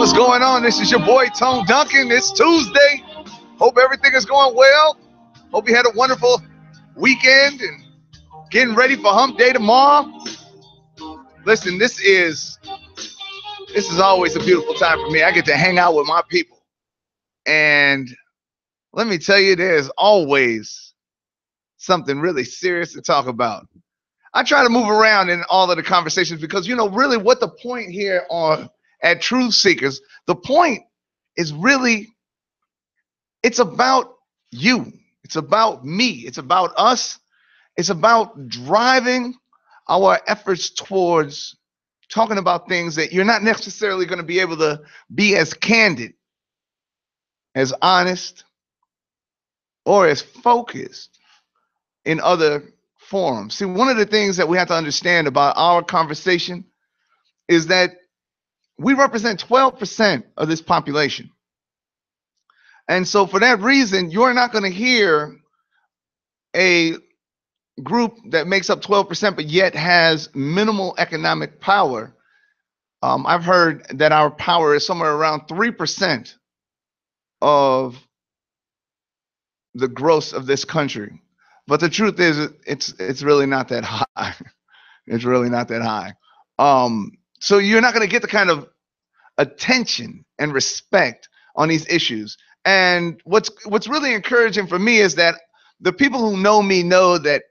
what's going on? This is your boy Tone Duncan. It's Tuesday. Hope everything is going well. Hope you had a wonderful weekend and getting ready for hump day tomorrow. Listen, this is always a beautiful time for me. I get to hang out with my people. And let me tell you, there's always something really serious to talk about. I try to move around in all of the conversations because, really what the point here at Truth Seekrz, the point is really, it's about you. It's about me. It's about us. It's about driving our efforts towards talking about things that you're not necessarily going to be able to be as candid, as honest, or as focused in other forums. See, one of the things that we have to understand about our conversation is that we represent 12% of this population. And so for that reason, you're not going to hear a group that makes up 12% but yet has minimal economic power. I've heard that our power is somewhere around 3% of the gross of this country. But the truth is, it's really not that high. It's really not that high. So you're not going to get the kind of attention and respect on these issues. And what's really encouraging for me is that the people who know me know that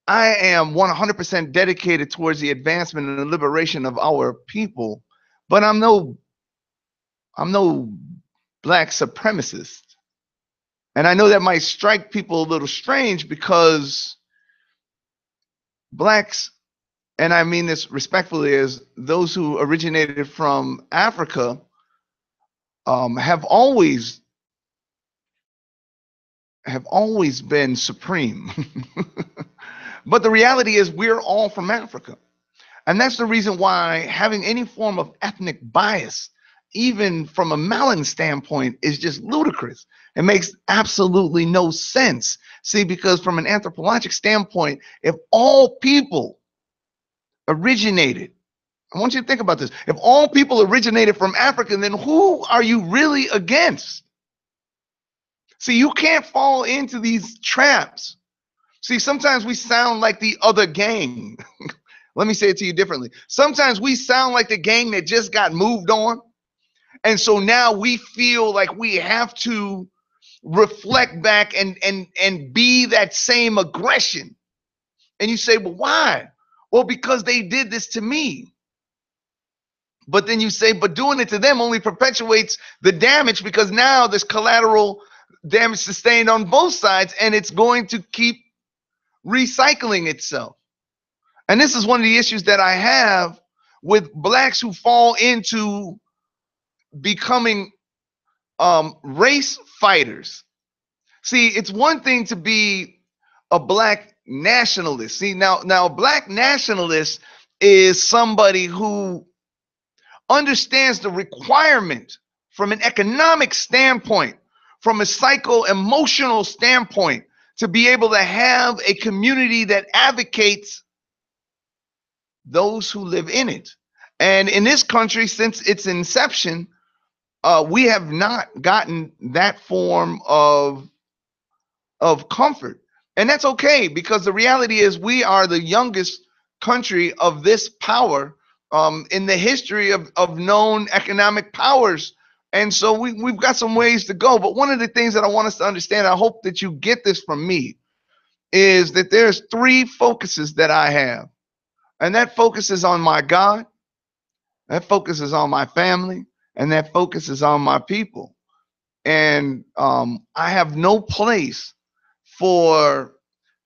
I am 100% dedicated towards the advancement and the liberation of our people, but I'm no black supremacist. And I know that might strike people a little strange because blacks, and I mean this respectfully, as those who originated from Africa, have always been supreme. But the reality is we're all from Africa. And that's the reason why having any form of ethnic bias, even from a Malin standpoint, is just ludicrous. It makes absolutely no sense. See, because from an anthropologic standpoint, if all people originated, I want you to think about this. If all people originated from Africa, then who are you really against? See, you can't fall into these traps. See, sometimes we sound like the other gang. Let me say it to you differently. Sometimes we sound like the gang that just got moved on. And so now we feel like we have to reflect back and be that same aggression. And you say, well, why? Well, because they did this to me. But then you say, but doing it to them only perpetuates the damage because now there's collateral damage sustained on both sides and it's going to keep recycling itself. And this is one of the issues that I have with blacks who fall into becoming race fighters. See, it's one thing to be a black nationalist. See, now a black nationalist is somebody who understands the requirement from an economic standpoint, from a psycho-emotional standpoint, to be able to have a community that advocates those who live in it. And in this country, since its inception, we have not gotten that form of comfort. And that's okay, because the reality is we are the youngest country of this power in the history of known economic powers. And so we've got some ways to go. But one of the things that I want us to understand, I hope that you get this from me, is that there's three focuses that I have. And that focus is on my God, that focus is on my family, and that focus is on my people. And I have no place for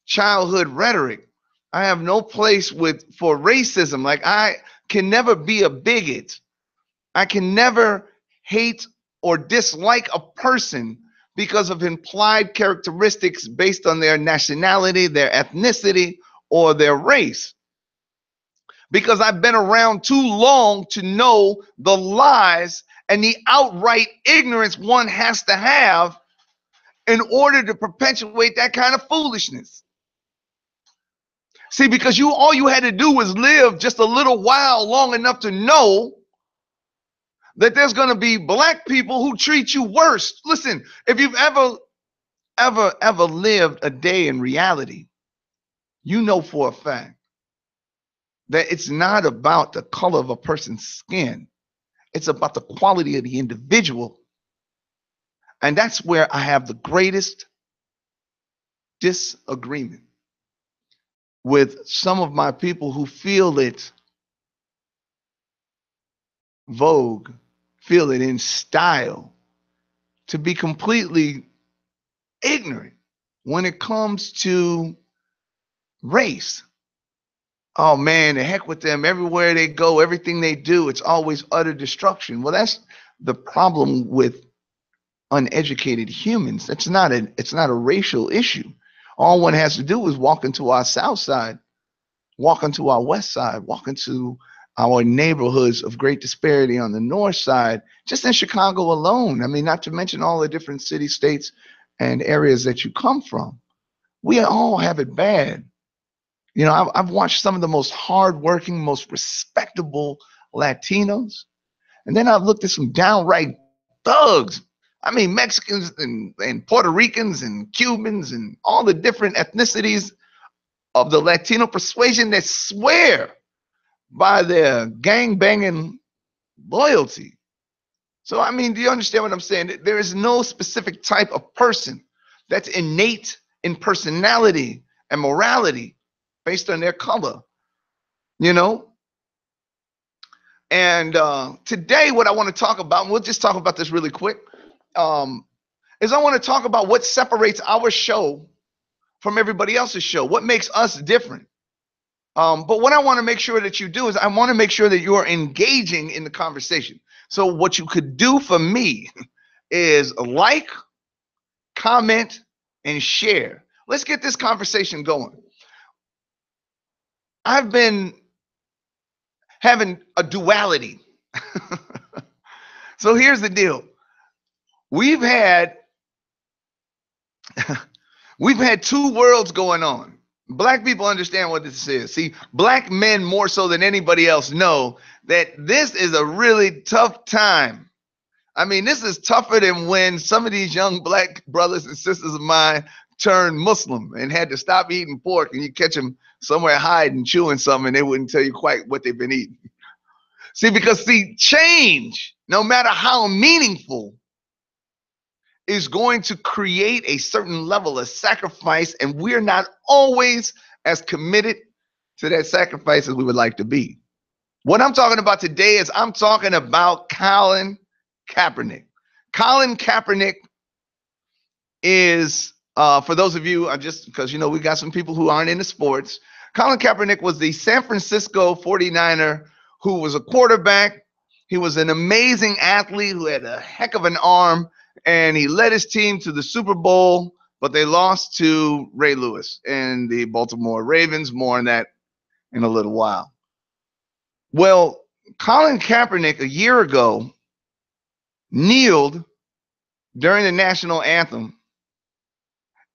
childhood rhetoric. I have no place for racism. Like, I can never be a bigot. I can never hate or dislike a person because of implied characteristics based on their nationality, their ethnicity, or their race. Because I've been around too long to know the lies and the outright ignorance one has to have in order to perpetuate that kind of foolishness. See, because all you had to do was live just a little while long enough to know that there's going to be black people who treat you worse. Listen, if you've ever lived a day in reality, you know for a fact that it's not about the color of a person's skin. It's about the quality of the individual. And that's where I have the greatest disagreement with some of my people who feel it vogue, feel it in style to be completely ignorant when it comes to race. Oh man, the heck with them. Everywhere they go, everything they do, it's always utter destruction. Well, that's the problem with uneducated humans. It's not a racial issue. All one has to do is walk into our south side, walk into our west side, walk into our neighborhoods of great disparity on the north side, just in Chicago alone. I mean, not to mention all the different cities, states, and areas that you come from. We all have it bad. You know, I've watched some of the most hardworking, most respectable Latinos, and then I've looked at some downright thugs. I mean, Mexicans and Puerto Ricans and Cubans and all the different ethnicities of the Latino persuasion that swear by their gang banging loyalty. So, I mean, do you understand what I'm saying? There is no specific type of person that's innate in personality and morality based on their color, you know? And today, what I want to talk about, and we'll just talk about this really quick, is I want to talk about what separates our show from everybody else's show, what makes us different. But what I want to make sure that you do is I want to make sure that you are engaging in the conversation. So what you could do for me is like, comment, and share. Let's get this conversation going. I've been having a duality. So here's the deal. We've had two worlds going on. Black people understand what this is. See, black men more so than anybody else know that this is a really tough time. I mean, this is tougher than when some of these young black brothers and sisters of mine turned Muslim and had to stop eating pork, and you catch them somewhere hiding, chewing something, and they wouldn't tell you quite what they've been eating. Because change, no matter how meaningful, is going to create a certain level of sacrifice, and we're not always as committed to that sacrifice as we would like to be. What I'm talking about today is I'm talking about Colin Kaepernick. Colin Kaepernick is, for those of you, just because, you know, we got some people who aren't into sports, Colin Kaepernick was the San Francisco 49er who was a quarterback. He was an amazing athlete who had a heck of an arm, and he led his team to the Super Bowl, but they lost to Ray Lewis and the Baltimore Ravens. More on that in a little while. Well, Colin Kaepernick a year ago kneeled during the national anthem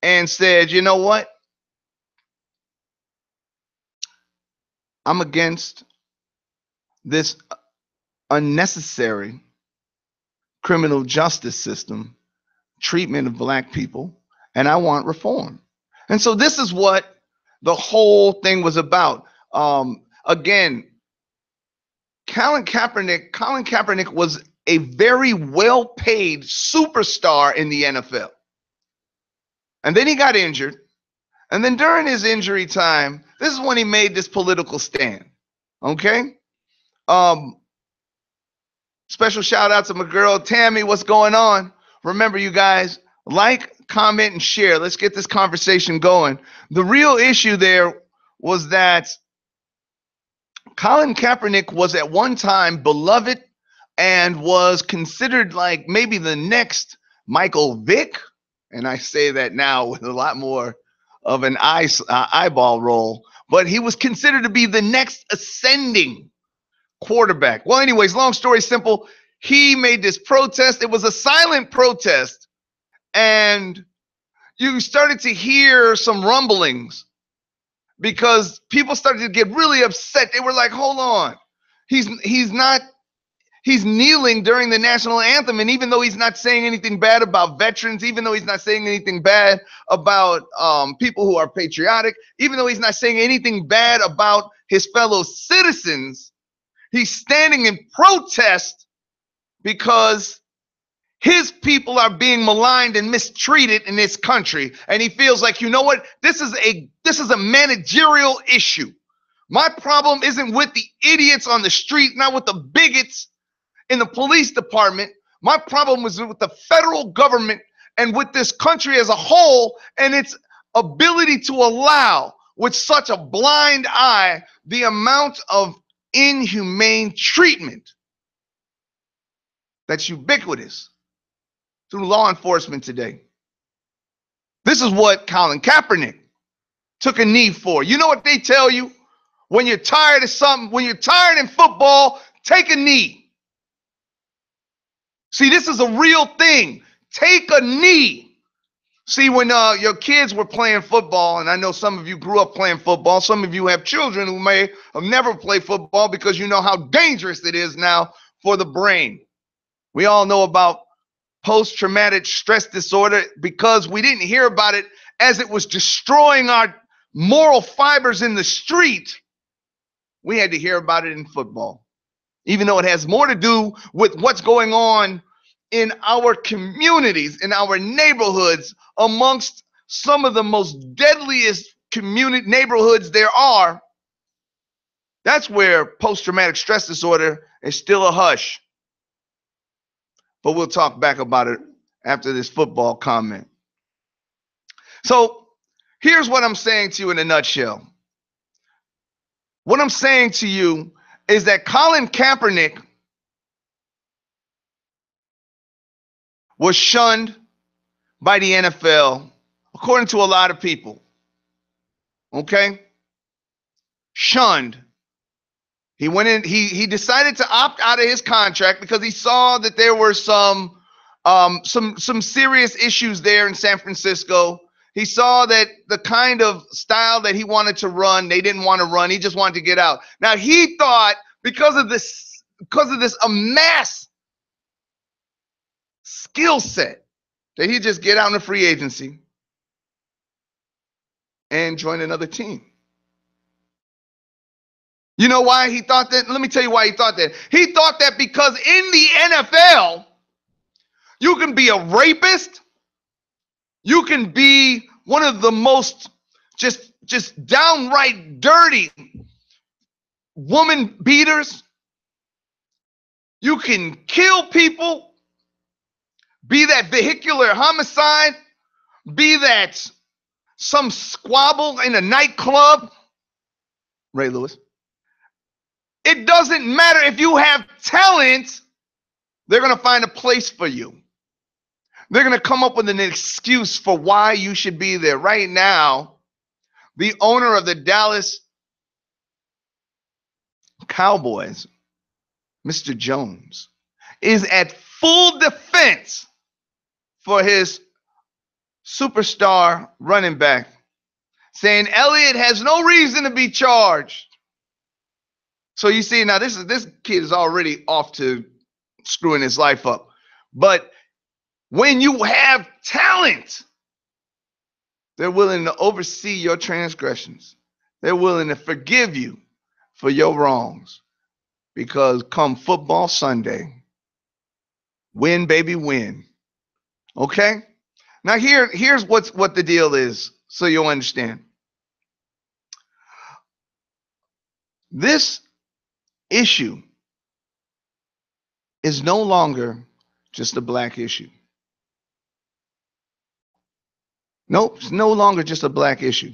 and said, you know what? I'm against this unnecessary criminal justice system treatment of black people, and I want reform. And so this is what the whole thing was about. Again, Colin Kaepernick was a very well-paid superstar in the NFL. And then he got injured. And then during his injury time, this is when he made this political stand. Okay? Special shout out to my girl Tammy. What's going on? Remember, you guys, like, comment, and share. Let's get this conversation going. The real issue there was that Colin Kaepernick was at one time beloved and was considered like maybe the next Michael Vick. And I say that now with a lot more of an eyeball roll. But he was considered to be the next ascending quarterback. Well, anyways, long story simple, he made this protest. It was a silent protest, and you started to hear some rumblings because people started to get really upset. They were like, hold on, he's not He's kneeling during the national anthem. And even though he's not saying anything bad about veterans, even though he's not saying anything bad about people who are patriotic, even though he's not saying anything bad about his fellow citizens, he's standing in protest because his people are being maligned and mistreated in this country. And he feels like, you know what? This is a managerial issue. My problem isn't with the idiots on the street, not with the bigots in the police department. My problem was with the federal government and with this country as a whole, and its ability to allow with such a blind eye the amount of inhumane treatment that's ubiquitous through law enforcement today. This is what Colin Kaepernick took a knee for. You know what they tell you? When you're tired of something, when you're tired in football, take a knee. See, this is a real thing. Take a knee. See, when your kids were playing football, and I know some of you grew up playing football, some of you have children who may have never played football because you know how dangerous it is now for the brain. We all know about post-traumatic stress disorder because we didn't hear about it as it was destroying our moral fibers in the street. We had to hear about it in football, even though it has more to do with what's going on in our communities, in our neighborhoods, amongst some of the most deadliest community neighborhoods there are. That's where post-traumatic stress disorder is still a hush. But we'll talk back about it after this football comment. So here's what I'm saying to you in a nutshell. What I'm saying to you is that Colin Kaepernick was shunned by the NFL, according to a lot of people. Okay? Shunned. He went in, he decided to opt out of his contract because he saw that there were some serious issues there in San Francisco. He saw that the kind of style that he wanted to run, they didn't want to run. He just wanted to get out. Now he thought because of this amassed skill set that he'd just get out in the free agency and join another team. You know why he thought that? Let me tell you why he thought that. He thought that because in the NFL, you can be a rapist. You can be one of the most just downright dirty woman beaters. You can kill people, be that vehicular homicide, be that some squabble in a nightclub. Ray Lewis. It doesn't matter if you have talent, they're going to find a place for you. They're going to come up with an excuse for why you should be there. Right now, the owner of the Dallas Cowboys, Mr. Jones, is at full defense for his superstar running back, saying Elliott has no reason to be charged. So you see, now this kid is already off to screwing his life up. But when you have talent, they're willing to oversee your transgressions. They're willing to forgive you for your wrongs. Because come football Sunday, win, baby, win. Okay? Now here's what the deal is, so you'll understand. This issue is no longer just a black issue. Nope, it's no longer just a black issue.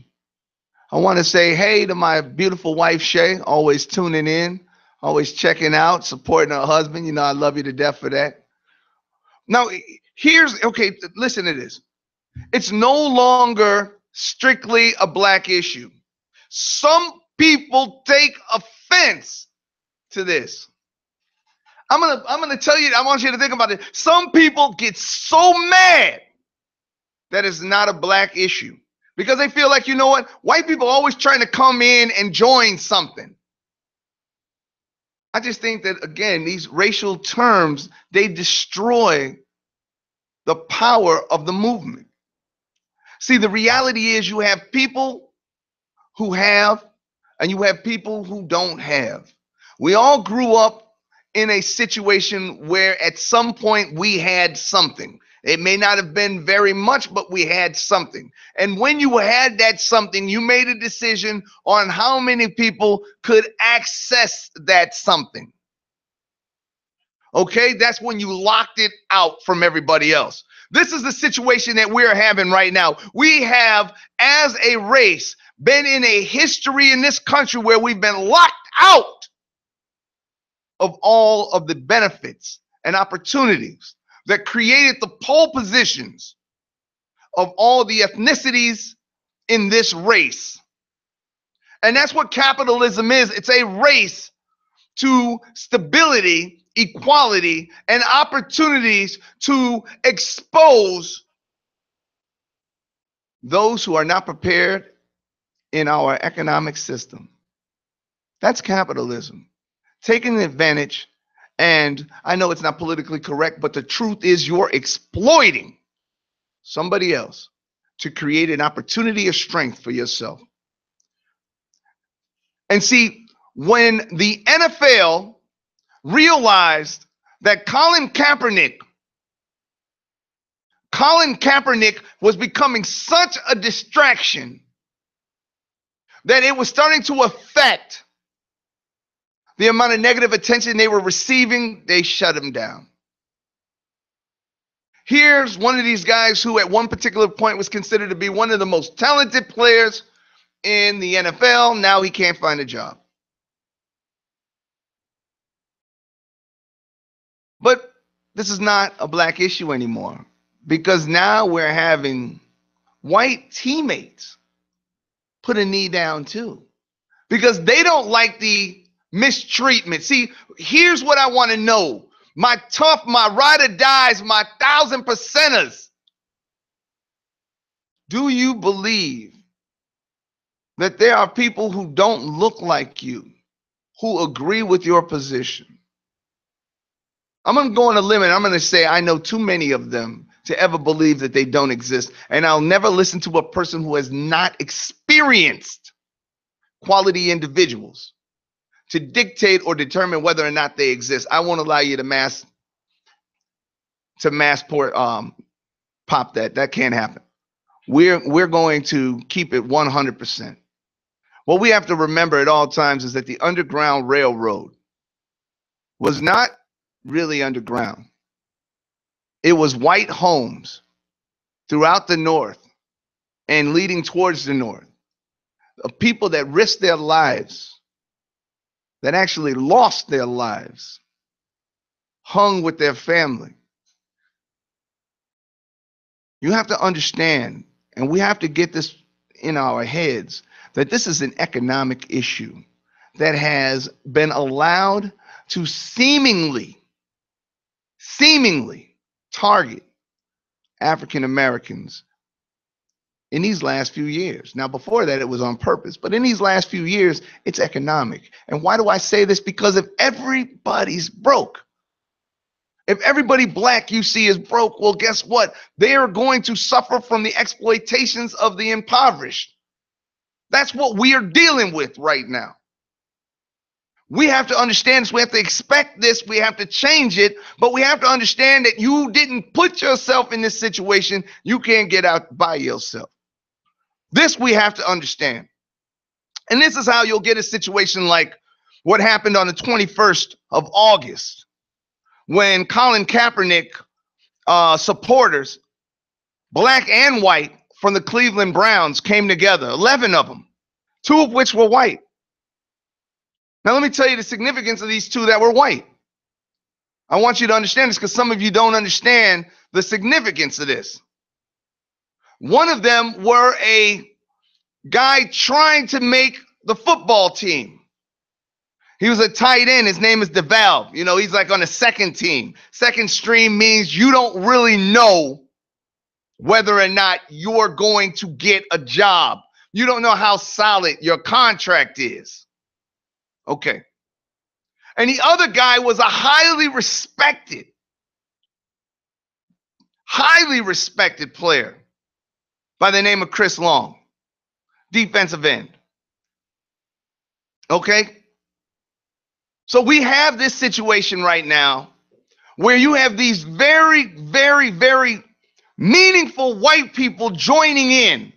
I want to say hey to my beautiful wife, Shay, always tuning in, always checking out, supporting her husband. You know, I love you to death for that. Now, okay, listen to this. It's no longer strictly a black issue. Some people take offense to this. I'm gonna tell you, I want you to think about it. Some people get so mad that it's not a black issue because they feel like, you know what, white people are always trying to come in and join something. I just think that, again, these racial terms, they destroy the power of the movement. See, the reality is you have people who have, and you have people who don't have. We all grew up in a situation where at some point we had something. It may not have been very much, but we had something. And when you had that something, you made a decision on how many people could access that something. Okay, that's when you locked it out from everybody else. This is the situation that we're having right now. We have, as a race, been in a history in this country where we've been locked out of all of the benefits and opportunities that created the pole positions of all the ethnicities in this race. And that's what capitalism is. It's a race to stability, equality, and opportunities to expose those who are not prepared in our economic system. That's capitalism. Taking advantage, and I know it's not politically correct, but the truth is you're exploiting somebody else to create an opportunity of strength for yourself. And see, when the NFL realized that Colin Kaepernick was becoming such a distraction that it was starting to affect the amount of negative attention they were receiving, they shut him down. Here's one of these guys who at one particular point was considered to be one of the most talented players in the NFL. Now he can't find a job. But this is not a black issue anymore, because now we're having white teammates put a knee down too, because they don't like the mistreatment. See, here's what I want to know. My ride or dies, my 1,000%ers. Do you believe that there are people who don't look like you who agree with your position? I'm going to go on a limb and I'm going to say I know too many of them to ever believe that they don't exist. And I'll never listen to a person who has not experienced quality individuals to dictate or determine whether or not they exist. I won't allow you to mass pop that. That can't happen. We're going to keep it 100%. What we have to remember at all times is that the Underground Railroad was not really underground. It was white homes throughout the North and leading towards the North, of people that risked their lives, that actually lost their lives, hung with their family. You have to understand, and we have to get this in our heads, that this is an economic issue that has been allowed to seemingly target African Americans in these last few years. Now, before that, it was on purpose, but in these last few years, it's economic. And why do I say this? Because if everybody's broke, if everybody black you see is broke, well, guess what? They are going to suffer from the exploitations of the impoverished. That's what we are dealing with right now. We have to understand this. We have to expect this. We have to change it. But we have to understand that you didn't put yourself in this situation. You can't get out by yourself. This we have to understand. And this is how you'll get a situation like what happened on the 21st of August when Colin Kaepernick supporters, black and white, from the Cleveland Browns came together, 11 of them, 2 of which were white. Now, let me tell you the significance of these 2 that were white. I want you to understand this because some of you don't understand the significance of this. One of them were a guy trying to make the football team. He was a tight end. His name is DeValve. You know, he's like on the second team. Second stream means you don't really know whether or not you're going to get a job. You don't know how solid your contract is. Okay. And the other guy was a highly respected player by the name of Chris Long, defensive end. Okay? So we have this situation right now where you have these very, very, very meaningful white people joining in,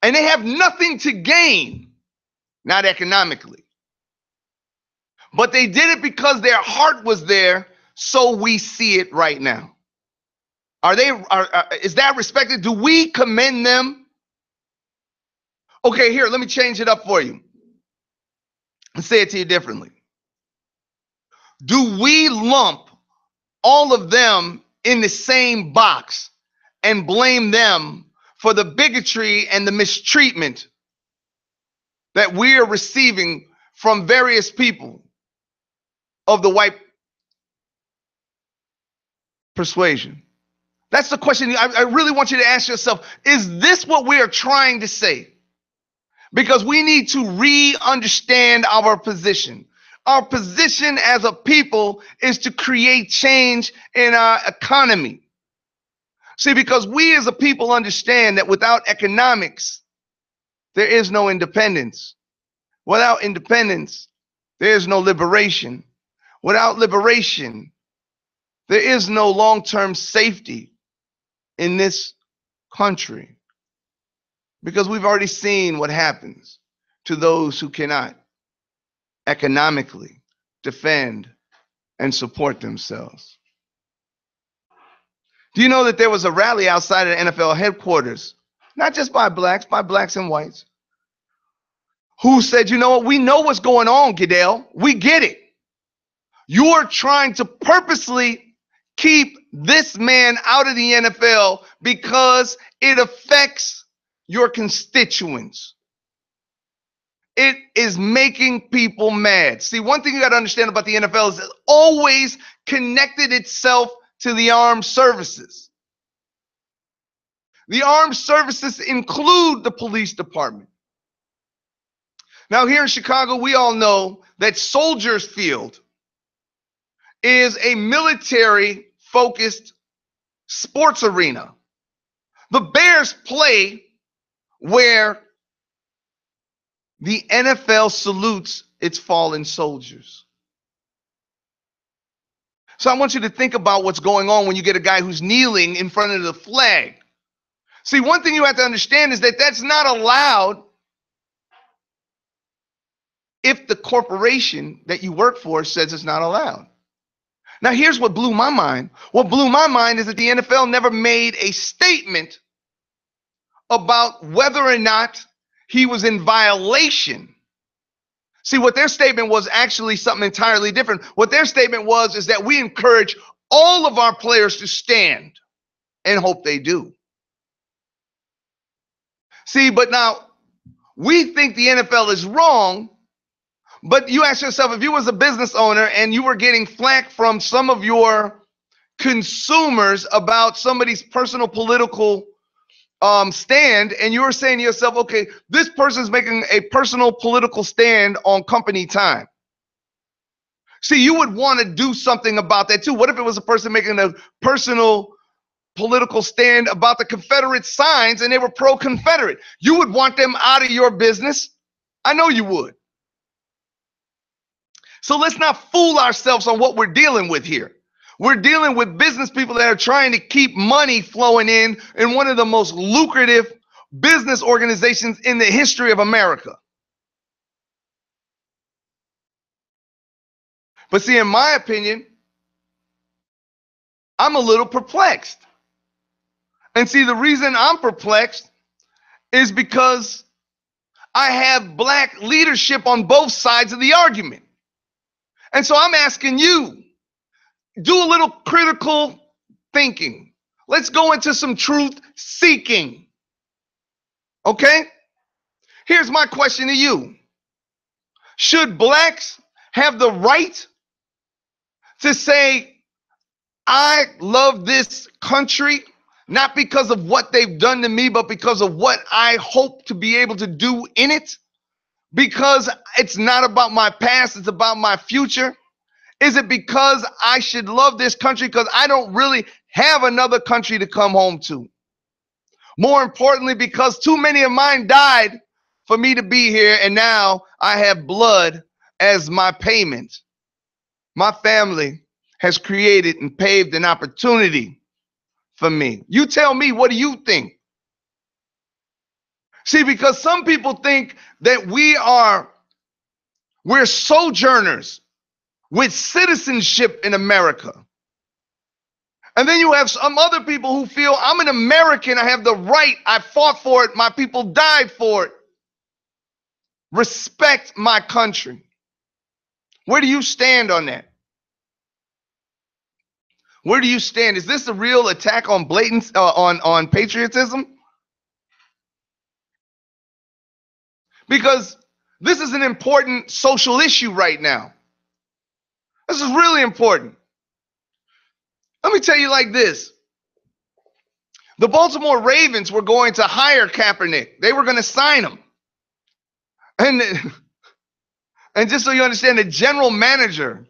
and they have nothing to gain, not economically. But they did it because their heart was there, so we see it right now. Is that respected? Do we commend them? Okay, here, let me change it up for you and say it to you differently. Do we lump all of them in the same box and blame them for the bigotry and the mistreatment that we are receiving from various people of the white persuasion? That's the question I really want you to ask yourself. Is this what we are trying to say? Because we need to re-understand our position. Our position as a people is to create change in our economy. See, because we as a people understand that without economics, there is no independence. Without independence, there is no liberation. Without liberation, there is no long-term safety in this country. Because we've already seen what happens to those who cannot economically defend and support themselves. Do you know that there was a rally outside of the NFL headquarters, not just by blacks and whites, who said, you know what, we know what's going on, Goodell. We get it. You're trying to purposely keep this man out of the NFL because it affects your constituents. It is making people mad. See, one thing you got to understand about the NFL is it's always connected itself to the armed services. The armed services include the police department. Now, here in Chicago, we all know that Soldiers Field is a military-focused sports arena. The Bears play where the NFL salutes its fallen soldiers. So I want you to think about what's going on when you get a guy who's kneeling in front of the flag. See, one thing you have to understand is that that's not allowed if the corporation that you work for says it's not allowed. Now, here's what blew my mind. What blew my mind is that the NFL never made a statement about whether or not he was in violation. See, what their statement was actually something entirely different. What their statement was is that we encourage all of our players to stand and hope they do. See, but now we think the NFL is wrong, but you ask yourself, if you was a business owner and you were getting flack from some of your consumers about somebody's personal political stand, and you were saying to yourself, okay, this person's making a personal political stand on company time. See, you would want to do something about that too. What if it was a person making a personal political stand about the Confederate signs and they were pro-Confederate? You would want them out of your business. I know you would. So let's not fool ourselves on what we're dealing with here. We're dealing with business people that are trying to keep money flowing in one of the most lucrative business organizations in the history of America. But see, in my opinion, I'm a little perplexed. And see, the reason I'm perplexed is because I have black leadership on both sides of the argument. And so I'm asking you, do a little critical thinking. Let's go into some truth seeking. Okay? Here's my question to you. Should blacks have the right to say, I love this country, not because of what they've done to me, but because of what I hope to be able to do in it? because it's not about my past, it's about my future? Is it because I should love this country because I don't really have another country to come home to? More importantly, because too many of mine died for me to be here, and now I have blood as my payment. My family has created and paved an opportunity for me. You tell me, what do you think? See, because some people think that we're sojourners with citizenship in America. And then you have some other people who feel I'm an American, I have the right, I fought for it, my people died for it. Respect my country. Where do you stand on that? Where do you stand? Is this a real attack on blatant on patriotism? Because this is an important social issue right now. This is really important. Let me tell you like this. The Baltimore Ravens were going to hire Kaepernick. They were going to sign him. And just so you understand, the general manager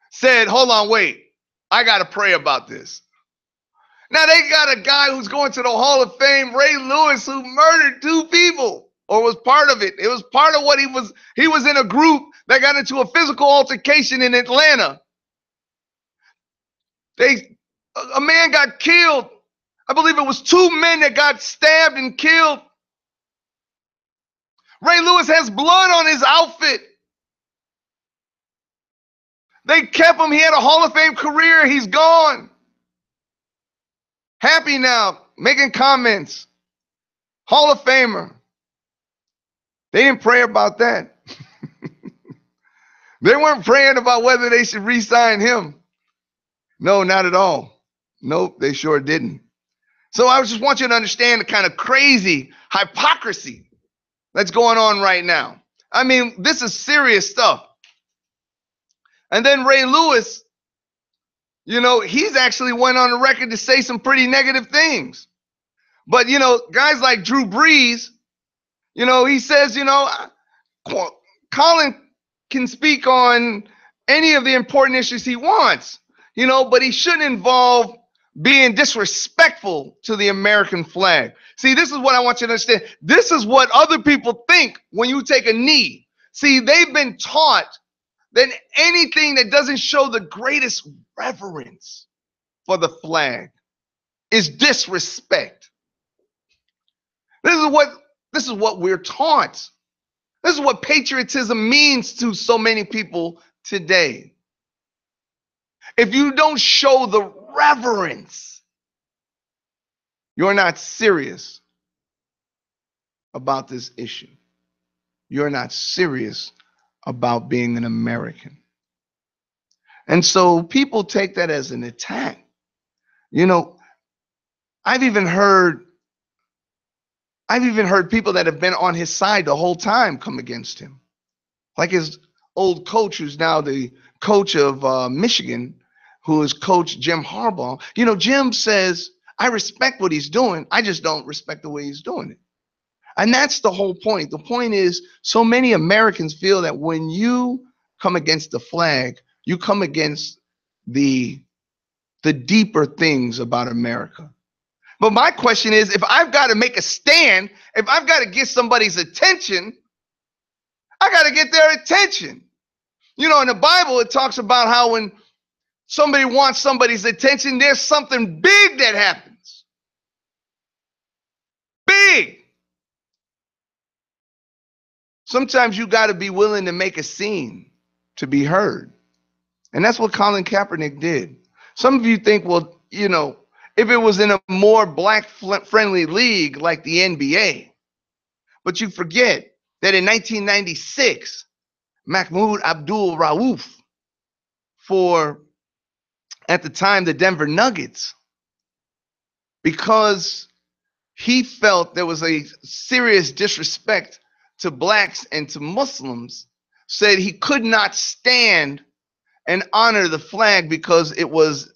said, hold on, wait, I got to pray about this. Now they got a guy who's going to the Hall of Fame, Ray Lewis, who murdered 2 people or was part of it. It was part of what he was in a group that got into a physical altercation in Atlanta. A man got killed. I believe it was 2 men that got stabbed and killed. Ray Lewis has blood on his outfit. They kept him. He had a Hall of Fame career. He's gone. Happy now, making comments. Hall of Famer. They didn't pray about that. They weren't praying about whether they should re-sign him. No, not at all. Nope, they sure didn't. So I just want you to understand the kind of crazy hypocrisy that's going on right now. I mean, this is serious stuff. And then Ray Lewis, he's actually went on the record to say some pretty negative things. But, guys like Drew Brees, he says, Colin can speak on any of the important issues he wants, but he shouldn't involve being disrespectful to the American flag. See, this is what I want you to understand. This is what other people think when you take a knee. See, they've been taught that anything that doesn't show the greatest reverence for the flag is disrespect. This is what we're taught. This is what patriotism means to so many people today. If you don't show the reverence, you're not serious about this issue. You're not serious about being an American. And so people take that as an attack. I've even heard people that have been on his side the whole time come against him. Like his old coach, who's now the coach of Michigan, who is Coach Jim Harbaugh. Jim says, I respect what he's doing. I just don't respect the way he's doing it. And that's the whole point. The point is, so many Americans feel that when you come against the flag, you come against the deeper things about America. But my question is, if I've got to make a stand, if I've got to get somebody's attention, I got to get their attention. In the Bible, it talks about how when somebody wants somebody's attention, there's something big that happens. Big. Sometimes you got to be willing to make a scene to be heard. And that's what Colin Kaepernick did. Some of you think, well, if it was in a more black-friendly league like the NBA. But you forget that in 1996, Mahmoud Abdul-Rauf, at the time, the Denver Nuggets, because he felt there was a serious disrespect to blacks and to Muslims, said he could not stand and honor the flag because it was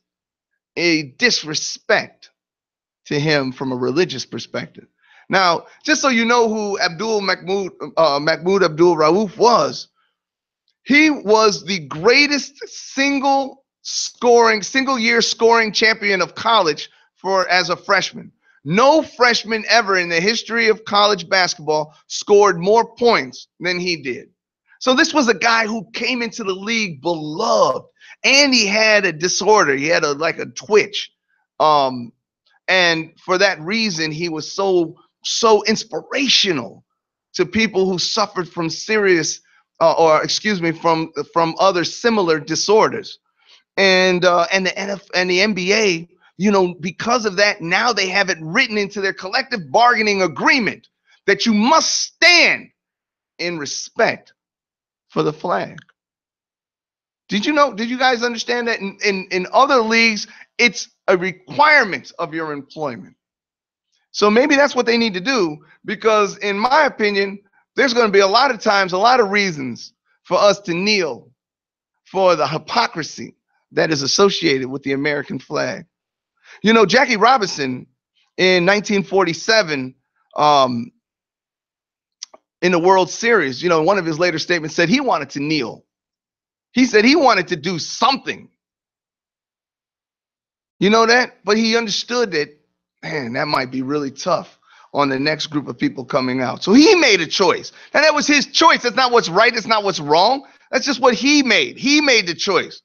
a disrespect to him from a religious perspective. Now, just so you know who Mahmoud Abdul Rauf was, he was the greatest single year scoring champion of college for as a freshman. No freshman ever in the history of college basketball scored more points than he did. So this was a guy who came into the league beloved, and he had a disorder. He had like a twitch. And for that reason, he was so inspirational to people who suffered from serious from other similar disorders. And the NBA, because of that, now they have it written into their collective bargaining agreement that you must stand in respect for the flag. Did you guys understand that in other leagues, it's a requirement of your employment? So maybe that's what they need to do, because in my opinion, there's going to be a lot of times, a lot of reasons for us to kneel for the hypocrisy that is associated with the American flag. Jackie Robinson in 1947, in the World Series, one of his later statements said he wanted to kneel. He said he wanted to do something. You know that? But he understood that, man, that might be really tough on the next group of people coming out. So he made a choice. And that was his choice. That's not what's right. It's not what's wrong. That's just what he made. He made the choice.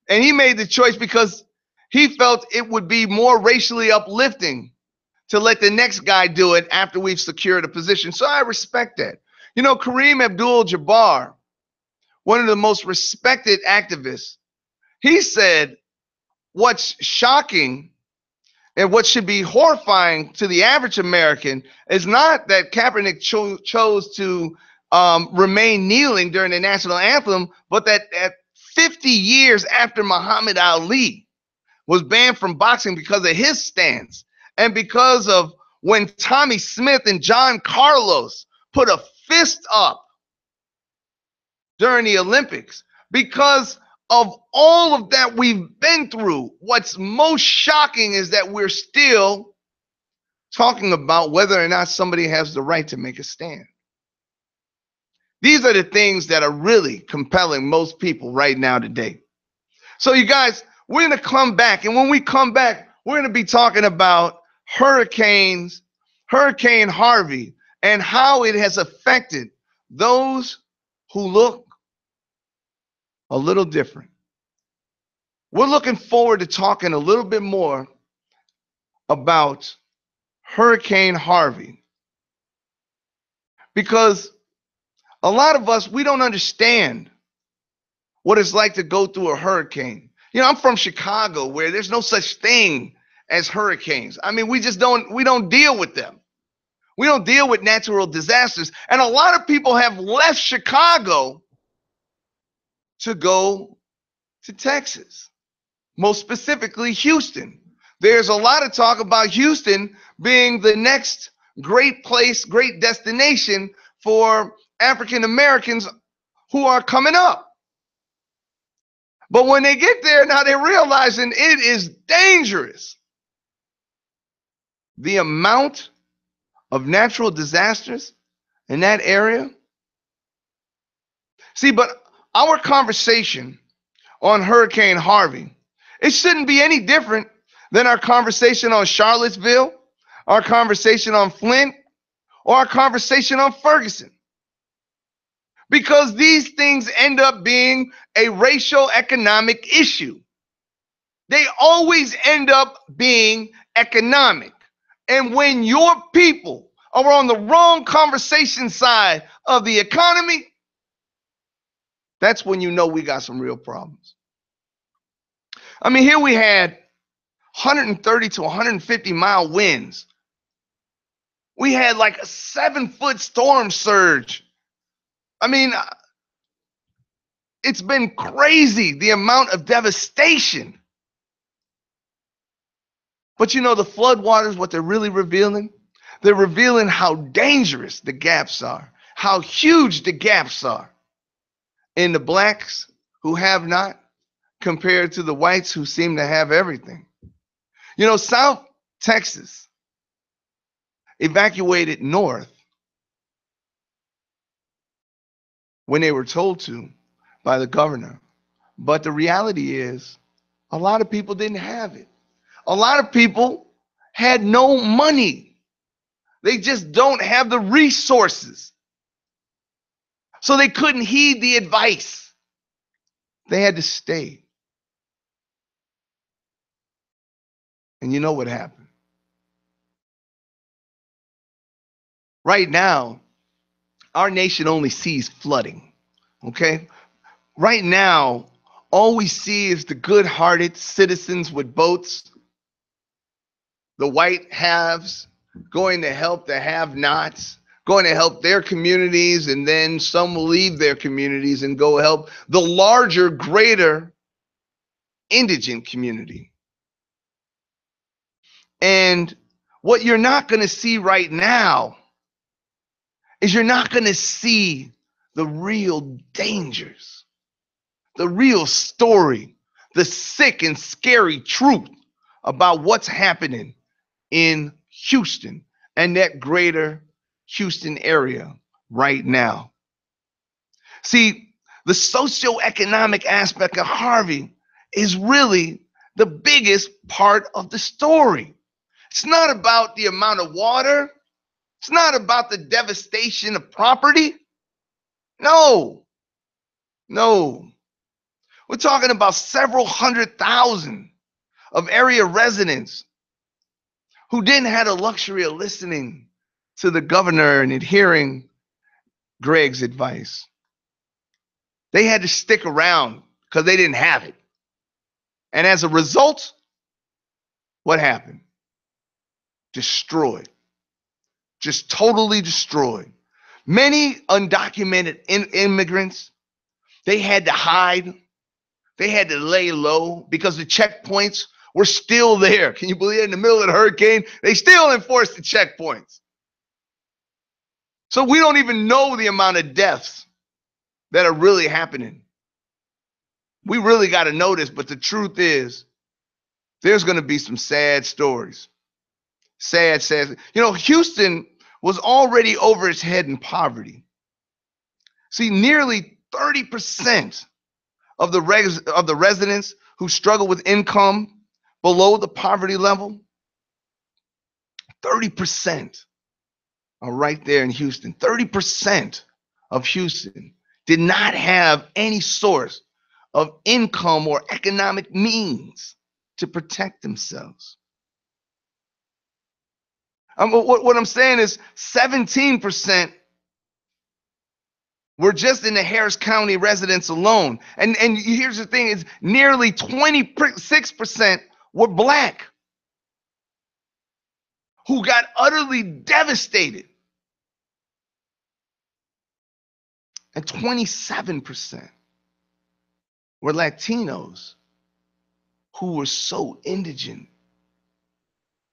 And he made the choice because he felt it would be more racially uplifting to let the next guy do it after we've secured a position. So I respect that. Kareem Abdul-Jabbar, one of the most respected activists, he said what's shocking and what should be horrifying to the average American is not that Kaepernick chose to remain kneeling during the national anthem, but that at 50 years after Muhammad Ali was banned from boxing because of his stance, and because of when Tommy Smith and John Carlos put a fist up during the Olympics, because of all of that we've been through, what's most shocking is that we're still talking about whether or not somebody has the right to make a stand. These are the things that are really compelling most people right now today. So you guys, we're going to come back. And when we come back, we're going to be talking about Hurricane Harvey and how it has affected those who look a little different. We're looking forward to talking a little bit more about Hurricane Harvey, because a lot of us, we don't understand what it's like to go through a hurricane. I'm from Chicago, where there's no such thing as hurricanes. I mean, we don't deal with them. We don't deal with natural disasters. And a lot of people have left Chicago to go to Texas, most specifically Houston. There's a lot of talk about Houston being the next great place, great destination for African Americans who are coming up. But when they get there, now they're realizing it is dangerous. The amount of natural disasters in that area. See, but our conversation on Hurricane Harvey, it shouldn't be any different than our conversation on Charlottesville, our conversation on Flint, or our conversation on Ferguson. Because these things end up being a racial economic issue. They always end up being economic. And when your people are on the wrong conversation side of the economy, that's when you know we got some real problems. I mean, here we had 130 to 150 mile winds. We had like a 7-foot storm surge. I mean, it's been crazy, the amount of devastation. But the floodwaters, what they're really revealing? They're revealing how dangerous the gaps are, how huge the gaps are in the blacks who have not compared to the whites who seem to have everything. South Texas evacuated north when they were told to by the governor. But the reality is, a lot of people didn't have it. A lot of people had no money. They just don't have the resources. So they couldn't heed the advice. They had to stay. And you know what happened? Right now, our nation only sees flooding. Okay? Right now, all we see is the good-hearted citizens with boats, the white haves going to help the have-nots, going to help their communities, and then some will leave their communities and go help the larger, greater indigent community. And what you're not going to see right now is you're not going to see the real dangers, the real story, the sick and scary truth about what's happening in Houston and that greater Houston area right now. See, the socioeconomic aspect of Harvey is really the biggest part of the story. It's not about the amount of water. It's not about the devastation of property. No, no. We're talking about several 100,000 of area residents who didn't have the luxury of listening to the governor and adhering Greg's advice. They had to stick around because they didn't have it. And as a result, what happened? Destroyed. Just totally destroyed. Many undocumented immigrants, they had to hide. They had to lay low because the checkpoints were still there. Can you believe it? In the middle of the hurricane, they still enforced the checkpoints. So we don't even know the amount of deaths that are really happening. We really got to know this, but the truth is, there's going to be some sad stories. Sad. You know, Houston was already over its head in poverty. See, nearly 30% of the residents who struggle with income below the poverty level, 30% are right there in Houston. 30% of Houston did not have any source of income or economic means to protect themselves. What I'm saying is 17% were just in the Harris County residents alone. And here's the thing, is nearly 26% were black who got utterly devastated. And 27% were Latinos who were so indigent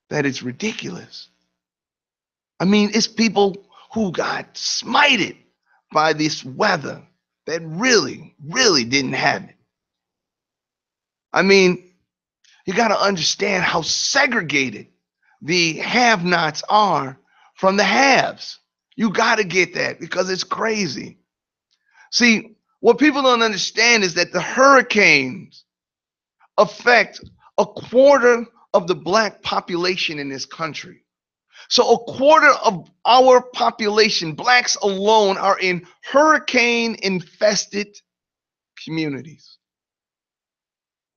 that it's ridiculous. I mean, it's people who got smited by this weather that really, really didn't have it. I mean, you got to understand how segregated the have-nots are from the haves. You got to get that because it's crazy. See, what people don't understand is that the hurricanes affect a quarter of the black population in this country. So a quarter of our population, blacks alone, are in hurricane-infested communities.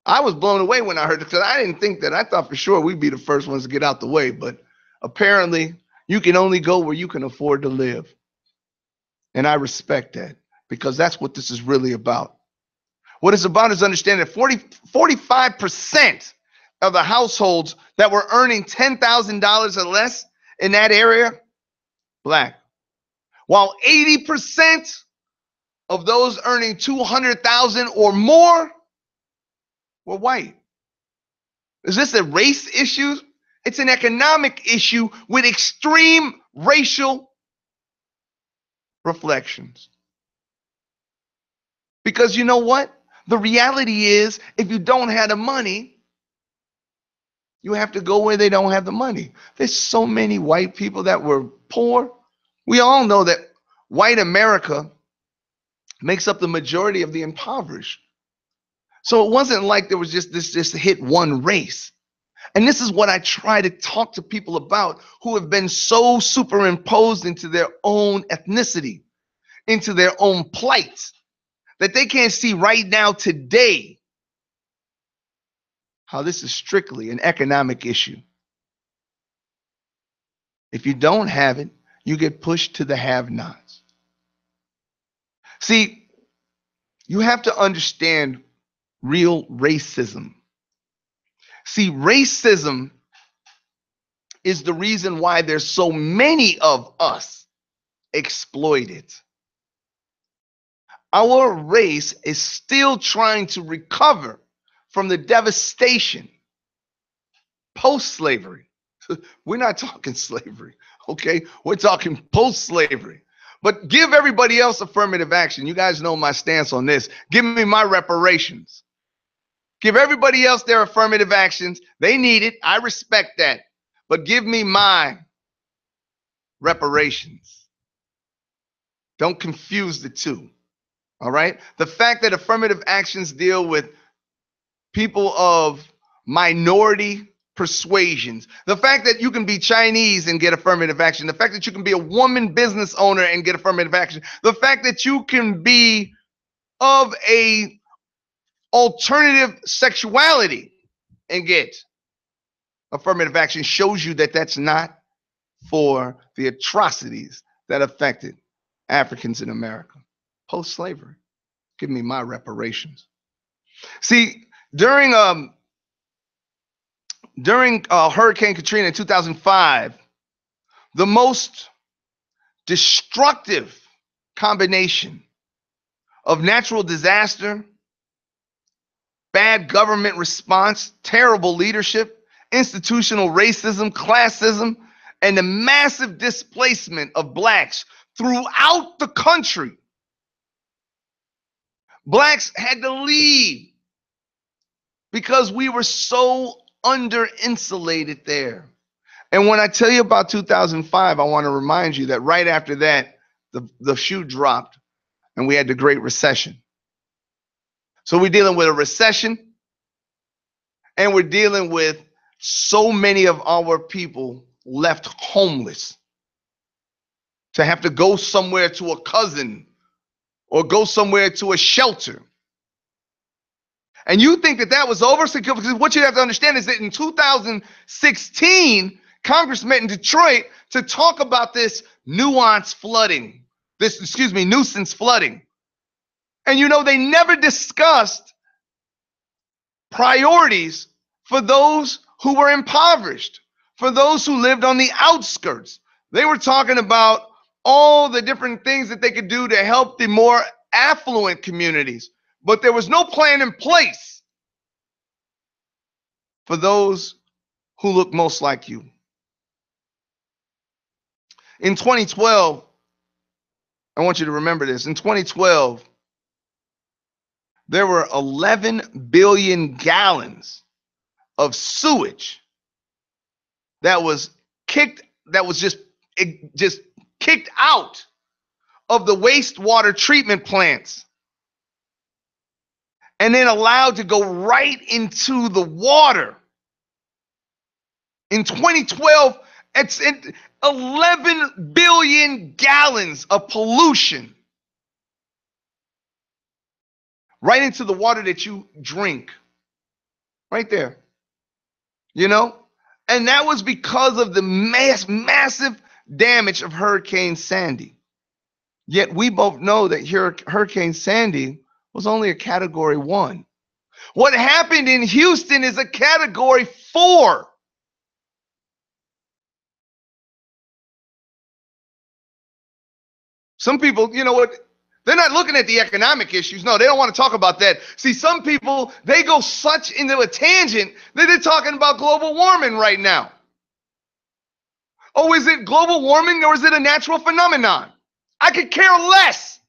I was blown away when I heard it because I didn't think that. I thought for sure we'd be the first ones to get out the way, but apparently you can only go where you can afford to live. And I respect that because that's what this is really about. What it's about is understanding that 45% of the households that were earning $10,000 or less in that area, black. While 80% of those earning $200,000 or more were white. Is this a race issue? It's an economic issue with extreme racial reflections. Because you know what? The reality is, if you don't have the money, You have to go where they don't have the money. There's so many white people that were poor. We all know that white America makes up the majority of the impoverished. So it wasn't like there was just hit one race. And this is what I try to talk to people about who have been so superimposed into their own ethnicity, into their own plight, that they can't see right now today how this is strictly an economic issue. If you don't have it, you get pushed to the have-nots. See, you have to understand real racism. See, racism is the reason why there's so many of us exploited. Our race is still trying to recover from the devastation post-slavery. We're not talking slavery, okay? We're talking post-slavery. But give everybody else affirmative action. You guys know my stance on this. Give me my reparations. Give everybody else their affirmative actions. They need it. I respect that. But give me my reparations. Don't confuse the two. All right? The fact that affirmative actions deal with people of minority persuasions, the fact that you can be Chinese and get affirmative action, the fact that you can be a woman business owner and get affirmative action, the fact that you can be of a alternative sexuality and get affirmative action shows you that that's not for the atrocities that affected Africans in America post-slavery. Give me my reparations. See, during Hurricane Katrina in 2005, the most destructive combination of natural disaster, bad government response, terrible leadership, institutional racism, classism, and the massive displacement of blacks throughout the country. Blacks had to leave because we were so under-insulated there. And when I tell you about 2005, I want to remind you that right after that, the shoe dropped and we had the Great Recession. So we're dealing with a recession and we're dealing with so many of our people left homeless to have to go somewhere to a cousin or go somewhere to a shelter. And you think that that was over? Because what you have to understand is that in 2016, Congress met in Detroit to talk about this nuisance flooding. And you know, they never discussed priorities for those who were impoverished, for those who lived on the outskirts. They were talking about all the different things that they could do to help the more affluent communities, but there was no plan in place for those who look most like you. In 2012, I want you to remember this. In 2012, there were 11 billion gallons of sewage that was just kicked out of the wastewater treatment plants and then allowed to go right into the water. In 2012, it's 11 billion gallons of pollution right into the water that you drink. Right there. You know? And that was because of the massive damage of Hurricane Sandy. Yet we both know that Hurricane Sandy was only a Category 1. What happened in Houston is a Category 4. Some people, you know what? They're not looking at the economic issues. No, they don't want to talk about that. See, some people, they go such into a tangent that they're talking about global warming right now. Oh, is it global warming or is it a natural phenomenon? I could care less.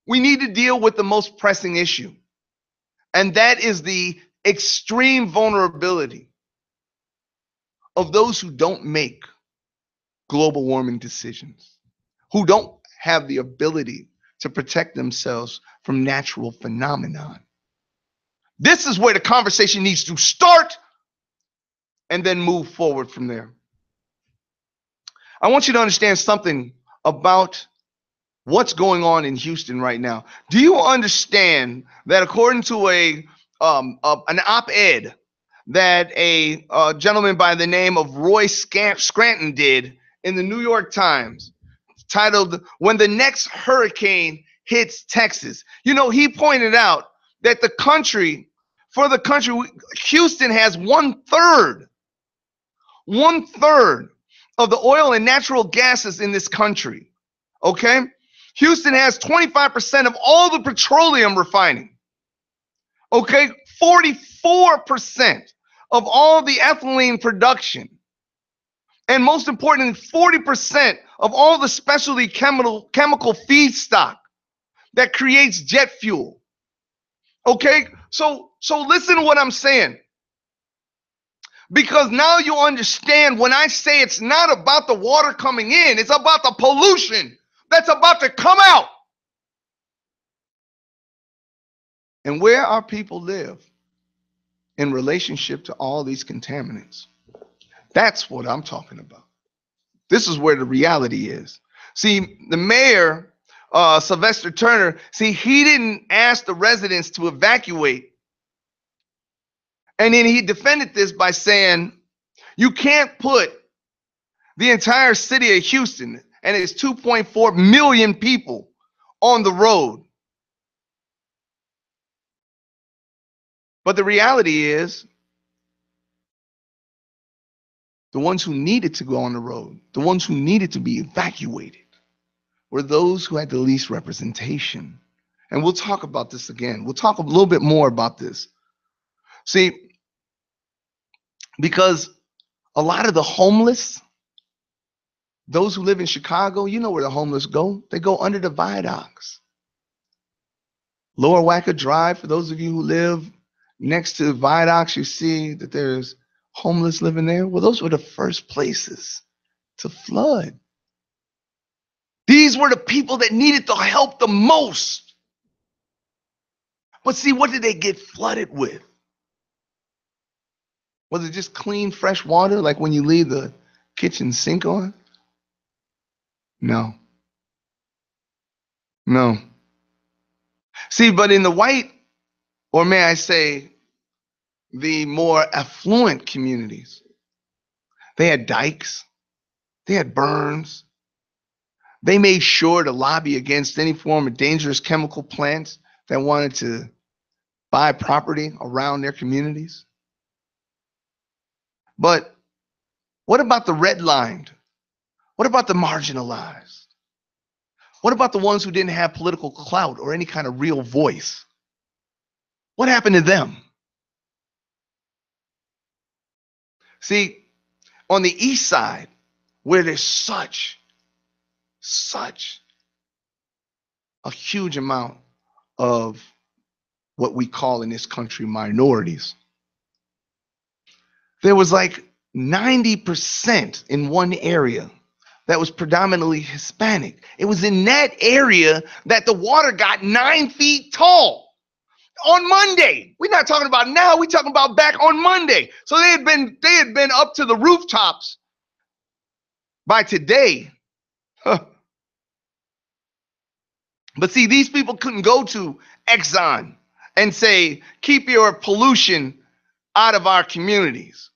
We need to deal with the most pressing issue, and that is the extreme vulnerability of those who don't make global warming decisions, who don't have the ability to protect themselves from natural phenomenon. This is where the conversation needs to start and then move forward from there. I want you to understand something about what's going on in Houston right now. Do you understand that according to an op-ed that a gentleman by the name of Roy Scranton did in the New York Times, titled "When the Next Hurricane Hits Texas"? You know, he pointed out that Houston has one-third of the oil and natural gases in this country. Okay? Houston has 25% of all the petroleum refining. Okay? 44% of all the ethylene production. And most importantly, 40% of all the specialty chemical feedstock that creates jet fuel. Okay? So listen to what I'm saying. Because now you understand when I say it's not about the water coming in, it's about the pollution that's about to come out. And where our people live in relationship to all these contaminants. That's what I'm talking about. This is where the reality is. See, the mayor, Sylvester Turner, he didn't ask the residents to evacuate. And then he defended this by saying, you can't put the entire city of Houston and its 2.4 million people on the road. But the reality is, the ones who needed to go on the road, the ones who needed to be evacuated, were those who had the least representation. And we'll talk about this again. We'll talk a little bit more about this. See, because a lot of the homeless, those who live in Chicago, you know where the homeless go. They go under the viaducts. Lower Wacker Drive, for those of you who live next to the viaducts, you see that there's homeless living there. Well, those were the first places to flood. These were the people that needed the help the most. But see, what did they get flooded with? Was it just clean, fresh water, like when you leave the kitchen sink on? No. No. See, but in the white, or may I say, the more affluent communities, they had dikes, they had burns. They made sure to lobby against any form of dangerous chemical plants that wanted to buy property around their communities. But what about the redlined? What about the marginalized? What about the ones who didn't have political clout or any kind of real voice? What happened to them? See, on the east side, where there's such a huge amount of what we call in this country minorities, there was like 90% in one area that was predominantly Hispanic. It was in that area that the water got 9 feet tall on Monday. We're not talking about now, we're talking about back on Monday. So they had been up to the rooftops by today. Huh. But see, these people couldn't go to Exxon and say, keep your pollution out of our communities.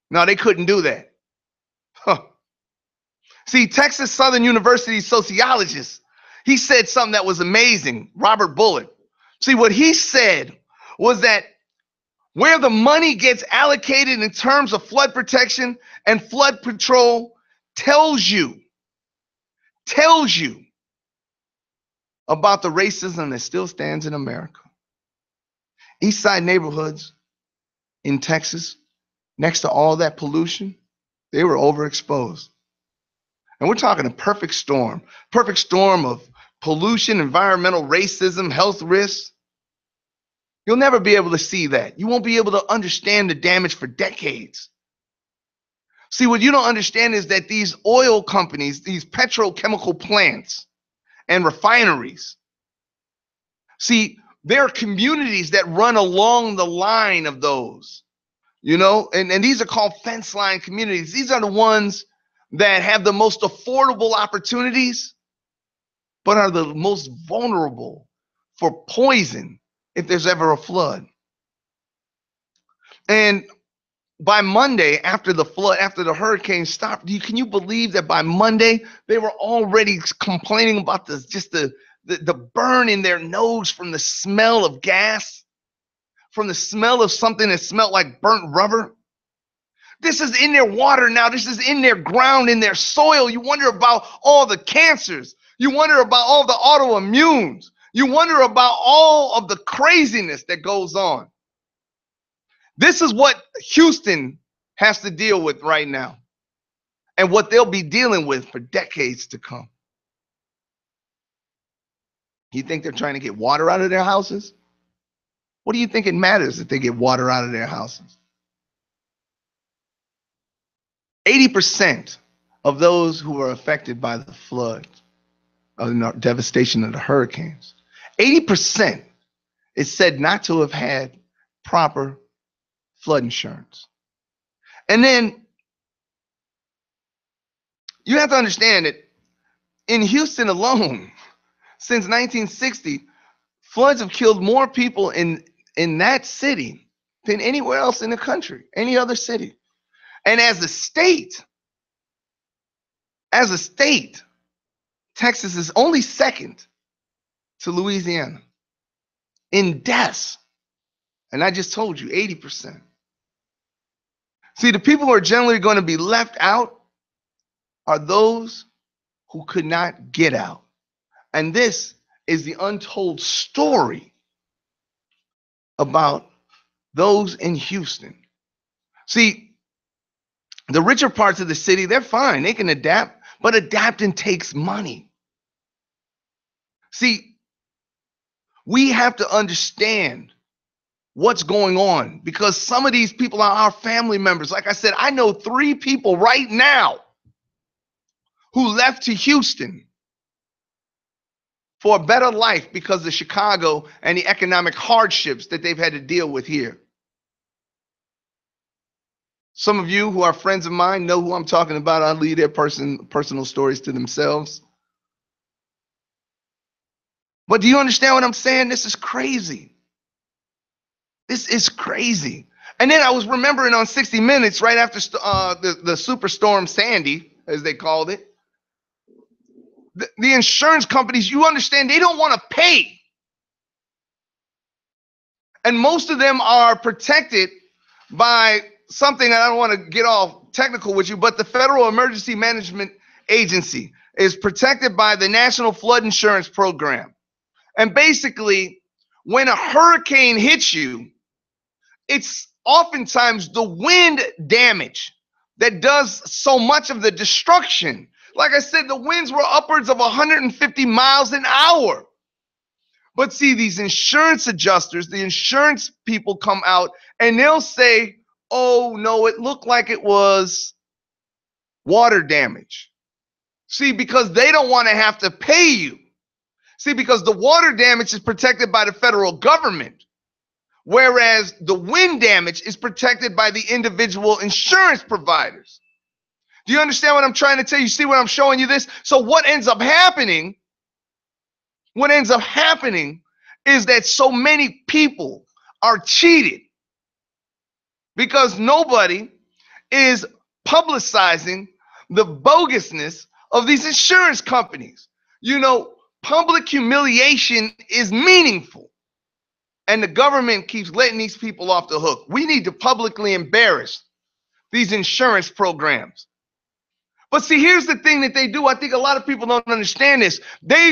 No, they couldn't do that. Huh. See, Texas Southern University sociologist, he said something that was amazing, Robert Bullock. See, what he said was that where the money gets allocated in terms of flood protection and flood control tells you about the racism that still stands in America. East Side neighborhoods in Texas, next to all that pollution, they were overexposed. And we're talking a perfect storm of pollution, environmental racism, health risks. You'll never be able to see that. You won't be able to understand the damage for decades. See, what you don't understand is that these oil companies, these petrochemical plants and refineries, see, there are communities that run along the line of those, and these are called fence line communities. These are the ones that have the most affordable opportunities, but are the most vulnerable for poison if there's ever a flood. And by Monday, after the flood, after the hurricane stopped, can you believe that by Monday they were already complaining about the burn in their nose from the smell of gas, from the smell of something that smelled like burnt rubber? This is in their water now. This is in their ground, in their soil. You wonder about all the cancers. You wonder about all the autoimmunes. You wonder about all of the craziness that goes on. This is what Houston has to deal with right now, and what they'll be dealing with for decades to come. You think they're trying to get water out of their houses? What do you think it matters if they get water out of their houses? 80% of those who were affected by the flood, of the devastation of the hurricanes, 80% is said not to have had proper flood insurance. And then you have to understand that in Houston alone, since 1960, floods have killed more people in that city than anywhere else in the country, any other city. And as a state, Texas is only second to Louisiana in deaths. And I just told you, 80%. See, the people who are generally going to be left out are those who could not get out. And this is the untold story about those in Houston. See, the richer parts of the city, they're fine. They can adapt, but adapting takes money. See, we have to understand what's going on, because some of these people are our family members. Like I said, I know 3 people right now who left to Houston for a better life because of Chicago and the economic hardships that they've had to deal with here. Some of you who are friends of mine know who I'm talking about. I'll leave their personal stories to themselves. But do you understand what I'm saying? This is crazy. This is crazy. And then I was remembering on 60 Minutes, right after the Superstorm Sandy, as they called it, the insurance companies, you understand, they don't want to pay. And most of them are protected by something, and I don't want to get all technical with you, but the Federal Emergency Management Agency is protected by the National Flood Insurance Program. And basically, when a hurricane hits you, it's oftentimes the wind damage that does so much of the destruction. Like I said, the winds were upwards of 150 miles an hour. But see, these insurance adjusters, the insurance people come out and they'll say, oh, no, it looked like it was water damage. See, because they don't want to have to pay you. See, because the water damage is protected by the federal government, whereas the wind damage is protected by the individual insurance providers. Do you understand what I'm trying to tell you? See what I'm showing you this? So what ends up happening is that so many people are cheated because nobody is publicizing the bogusness of these insurance companies. You know, public humiliation is meaningful, and the government keeps letting these people off the hook. We need to publicly embarrass these insurance programs. But see, here's the thing that they do. I think a lot of people don't understand this.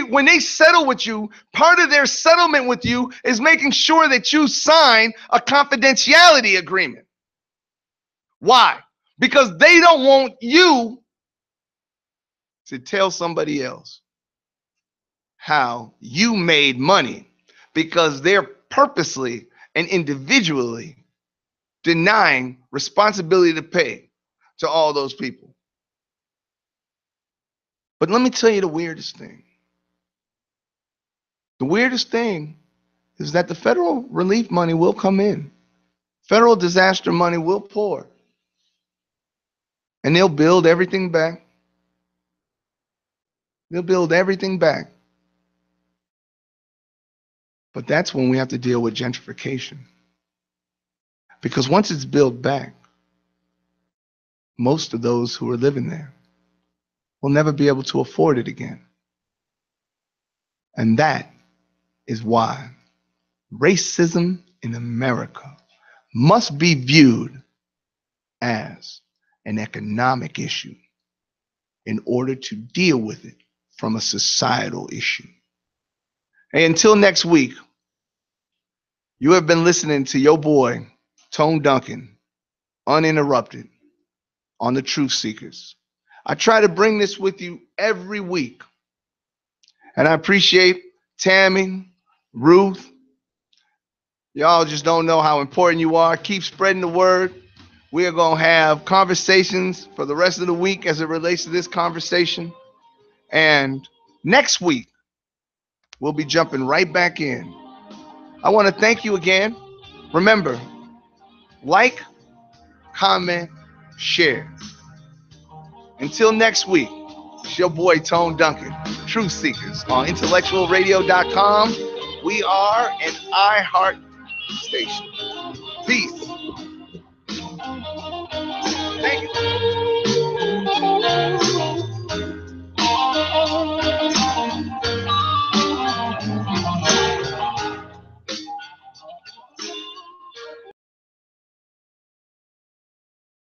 When they settle with you, part of their settlement with you is making sure that you sign a confidentiality agreement. Why? Because they don't want you to tell somebody else how you made money, because they're purposely and individually denying responsibility to pay. to all those people. But let me tell you the weirdest thing. The weirdest thing is that the federal relief money will come in. Federal disaster money will pour. And they'll build everything back. They'll build everything back. But that's when we have to deal with gentrification. Because once it's built back, most of those who are living there will never be able to afford it again. And that is why racism in America must be viewed as an economic issue in order to deal with it from a societal issue. Hey, until next week, you have been listening to your boy, Tone Duncan, uninterrupted on the Truth Seekrz. I try to bring this with you every week. And I appreciate Tammy, Ruth. Y'all just don't know how important you are. Keep spreading the word. We are going to have conversations for the rest of the week as it relates to this conversation. And next week, we'll be jumping right back in. I want to thank you again. Remember, like, comment, share. Until next week, it's your boy Tone Duncan, Truth Seekrz on IntellectualRadio.com. We are an iHeart station. Peace. Thank you.